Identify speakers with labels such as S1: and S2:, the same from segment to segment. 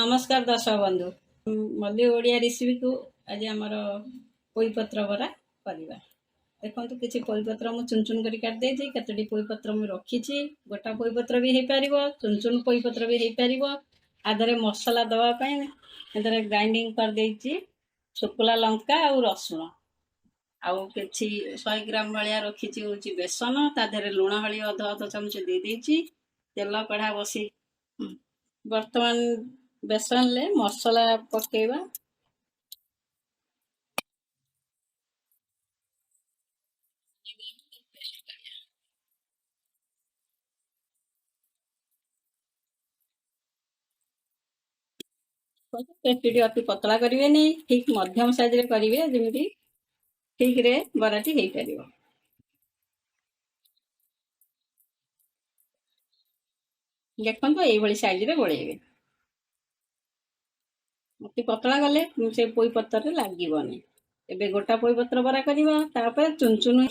S1: नमस्कार दर्शक बंधु मल्ली ओडिया रेसिपी को आज आमर पोईपत्र बरा करवा देखो किसी पोईपत्र मुझे चुन चुन कर काट देती कतोटी पोईपत्र मुझे रखी गोटा पोईपत्र भी हो पार चुन चुन पोईपत्र भी हो पार आधे मसला दवापाई ग्राइंडिंग कर देती शुक्ला लंका और रसुण आउ कि 100 ग्राम भाया रखी हूँ बेसन ताधे लुण हली अध अध चामच दे देती तेल कढ़ा बसी बर्तमान बेसन ले मसला पकेवा पेटी अति पतला करेंगे नहीं ठीक मध्यम साइज रे करेंगे जमी ठीक रे बराटी हो पार देखो ये साइज रे गोलेबे अति पतला गले से पोई पत्र लगनी एबे गोटा पोई पत्र बरा करवा चुन चुन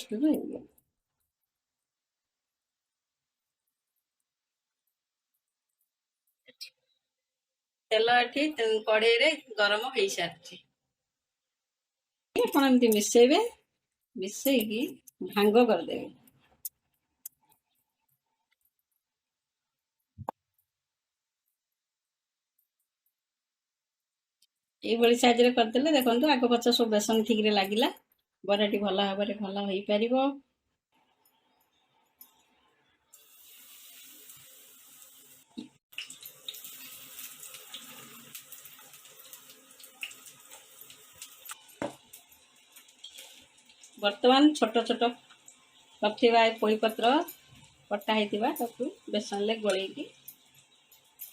S1: तेल एठी कड़े रे गरम हो सारी एमती मिसेबे मिसेकी भांग करदे ये साइज रे करदेले देखो आग पछ सब बेसन ठीक रे लागिला बराटी भल भाव भल हो पार बर्तमान छोट छोट करथिबा पोईपत्र कटा होता बेसन ले गोलेकी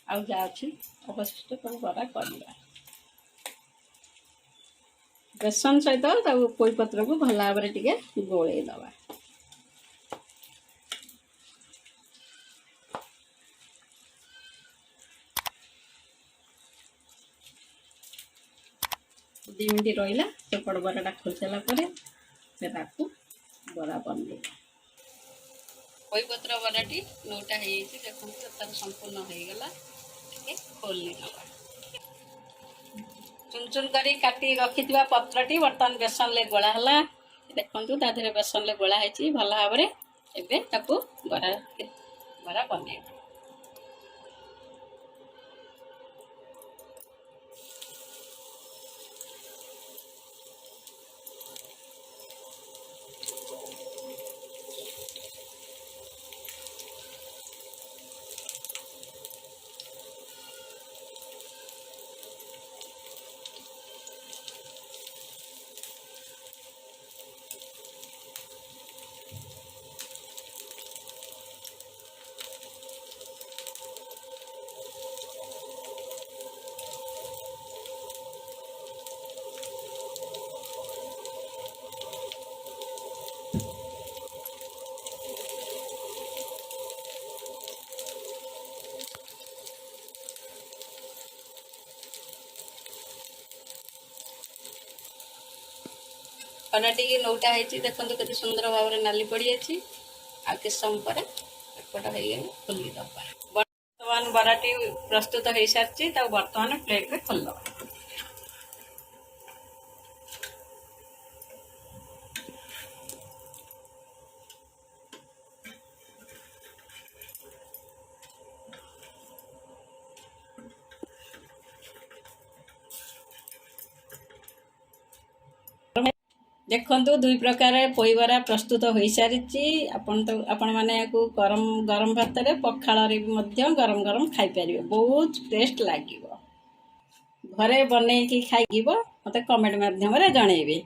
S1: आउ जा अच्छी अवशिष्ट सब बरा करवा बेसन सहित पोईपत्र को भल भाव गोले दबा दी मिनट रहा सेपट बराटा खोल सारापर से बरा बनवा पोईपत्र बराटी नौटा देखो तार संपूर्ण हो गला खोलनी नवा चुन चुन कर काटी रखि पत्रटी बर्तमान बेसन ले गोला है देखो ताधे बेसन ले गोला है भल भाव बरा बरा बनवा पराटी नौटा है देखो केते सुंदर भाव में नाली पड़ी अच्छी आ कि समय पर एपट हो खोली दबा बर्तमान बराटी प्रस्तुत हो सारी बर्तमान प्लेट में खोल दबा देखो दुई प्रकार पोई बरा प्रस्तुत हो सारी आपण मैंने गरम गरम भात में पखाल गरम गरम खाईपर बहुत टेस्ट लगे घरे बनई खाई मत कमेंट माध्यम जनइबे।